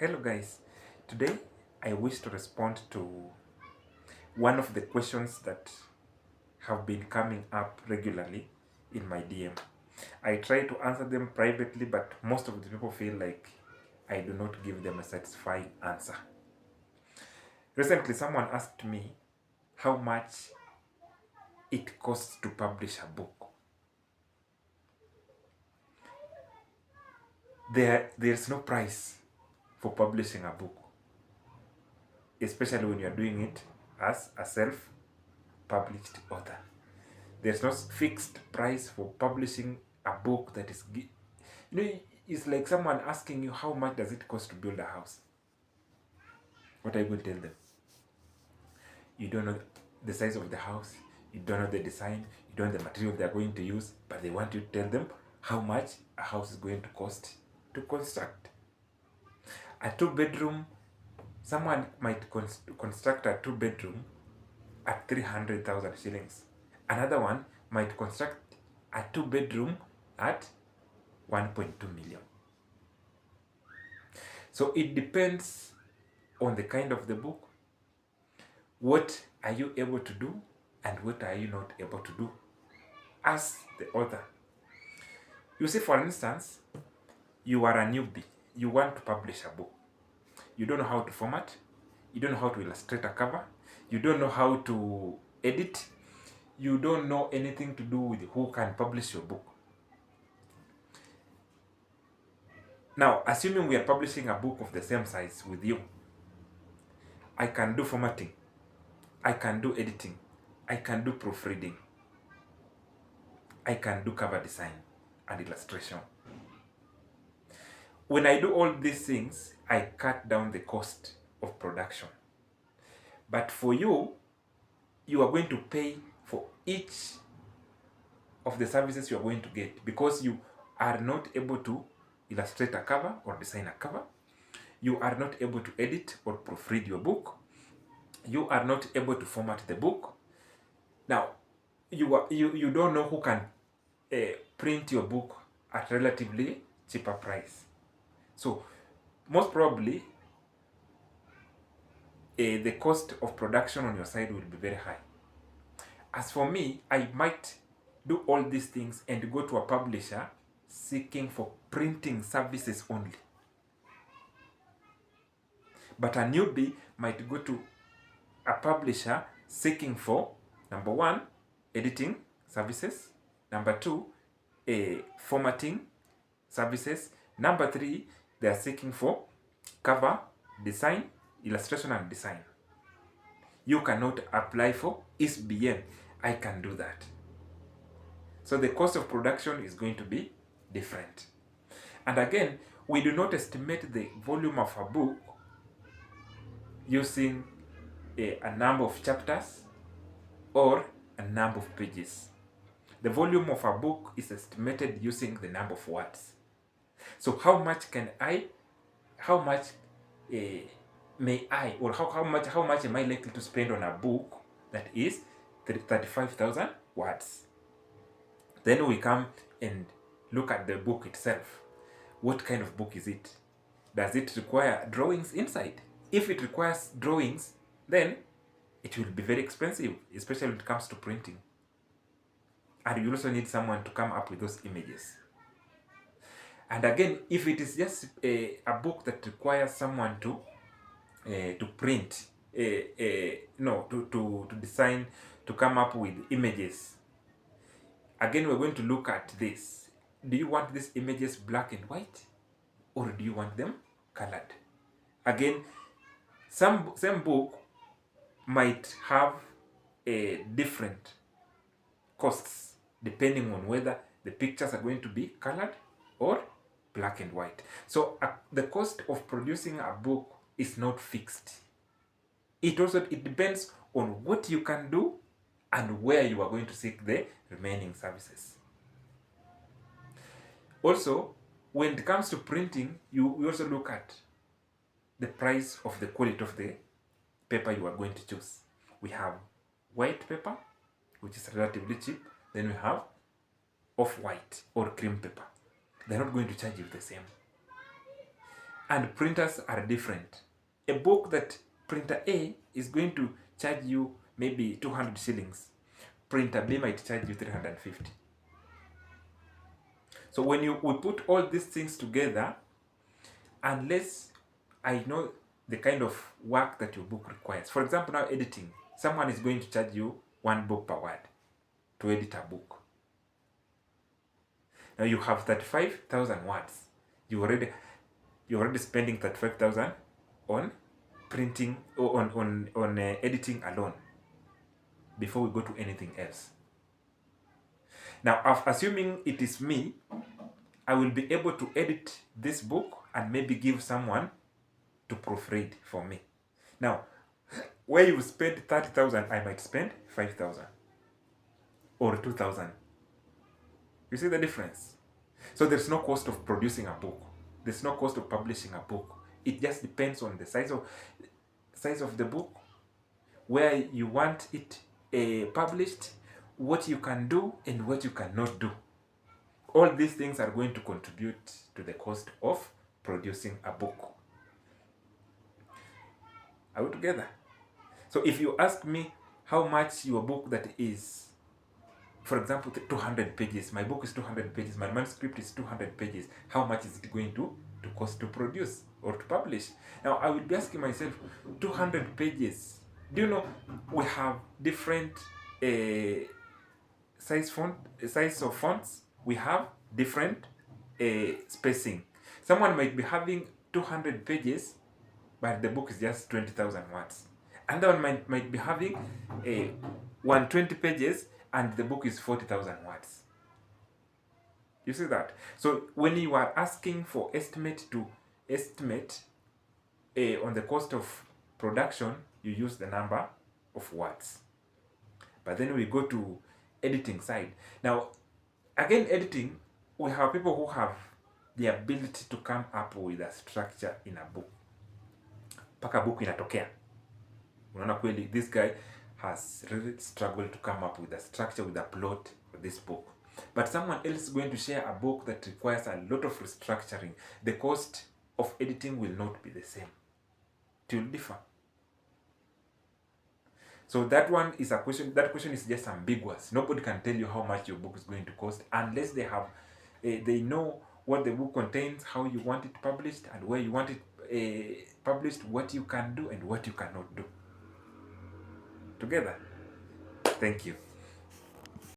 Hello guys, today I wish to respond to one of the questions that have been coming up regularly in my DM. I try to answer them privately, but most of the people feel like I do not give them a satisfying answer. Recently, someone asked me how much it costs to publish a book. There's no price for publishing a book, especially when you're doing it as a self-published author. There's no fixed price for publishing a book that is, it's like someone asking you how much does it cost to build a house. What are you going to tell them? You don't know the size of the house, you don't know the design, you don't know the material they're going to use, but they want you to tell them how much a house is going to cost to construct. A two-bedroom, someone might construct a two-bedroom at 300,000 shillings. Another one might construct a two-bedroom at 1.2 million. So it depends on the kind of the book. What are you able to do and what are you not able to do as the author? You see, for instance, you are a newbie. You want to publish a book. You don't know how to format. You don't know how to illustrate a cover. You don't know how to edit. You don't know anything to do with who can publish your book. Now, assuming we are publishing a book of the same size with you, I can do formatting, I can do editing, I can do proofreading, I can do cover design and illustration. When I do all these things, I cut down the cost of production. But for you, you are going to pay for each of the services you are going to get because you are not able to illustrate a cover or design a cover. You are not able to edit or proofread your book. You are not able to format the book. Now, you don't know who can print your book at relatively cheaper price. So, most probably, the cost of production on your side will be very high. As for me, I might do all these things and go to a publisher seeking for printing services only. But a newbie might go to a publisher seeking for, number one, editing services, number two, formatting services, number three, they are seeking for cover design, illustration and design. You cannot apply for ISBN. I can do that. So the cost of production is going to be different. And again, we do not estimate the volume of a book using a number of chapters or a number of pages. The volume of a book is estimated using the number of words. So how much may I, or how much am I likely to spend on a book that is 35,000 words? Then we come and look at the book itself. What kind of book is it? Does it require drawings inside? If it requires drawings, then it will be very expensive, especially when it comes to printing. And you also need someone to come up with those images. And again, if it is just a book that requires someone to print, to design, to come up with images, again, we're going to look at this. Do you want these images black and white? Or do you want them colored? Again, same book might have different costs depending on whether the pictures are going to be colored or black and white. So the cost of producing a book is not fixed. It depends on what you can do and where you are going to seek the remaining services. Also, when it comes to printing, we also look at the price of the quality of the paper you are going to choose. We have white paper, which is relatively cheap. Then we have off-white or cream paper. They're not going to charge you the same. and printers are different. A book that printer A is going to charge you maybe 200 shillings, printer B might charge you 350. So when we put all these things together, unless I know the kind of work that your book requires. For example, now editing, someone is going to charge you $1 per word to edit a book. Now you have 35,000 words. You're already spending 35,000 on printing or on editing alone before we go to anything else. Now, assuming it is me, I will be able to edit this book and maybe give someone to proofread for me. Now, where you spend 30,000, I might spend 5,000 or 2,000. You see the difference? So there's no cost of producing a book. There's no cost of publishing a book. It just depends on the size of the book, where you want it published, what you can do and what you cannot do. All these things are going to contribute to the cost of producing a book. Are we together? So if you ask me how much your book that is, for example, 200 pages, my book is 200 pages, my manuscript is 200 pages, how much is it going to cost to produce or to publish? Now I will be asking myself, 200 pages, do you know we have different size of fonts, we have different spacing. Someone might be having 200 pages, but the book is just 20,000 words. Another one might be having 120 pages, and the book is 40,000 words. You see that? So when you are asking for estimate on the cost of production, you use the number of words. But then we go to editing side. Now, again, editing, we have people who have the ability to come up with a structure in a book. Paka book inatokea. Unaona kweli, this guy has really struggled to come up with a structure, with a plot for this book. But someone else is going to share a book that requires a lot of restructuring. The cost of editing will not be the same. It will differ. So that one is a question. That question is just ambiguous. Nobody can tell you how much your book is going to cost unless they have, they know what the book contains, how you want it published, and where you want it published, what you can do and what you cannot do. Together. Thank you.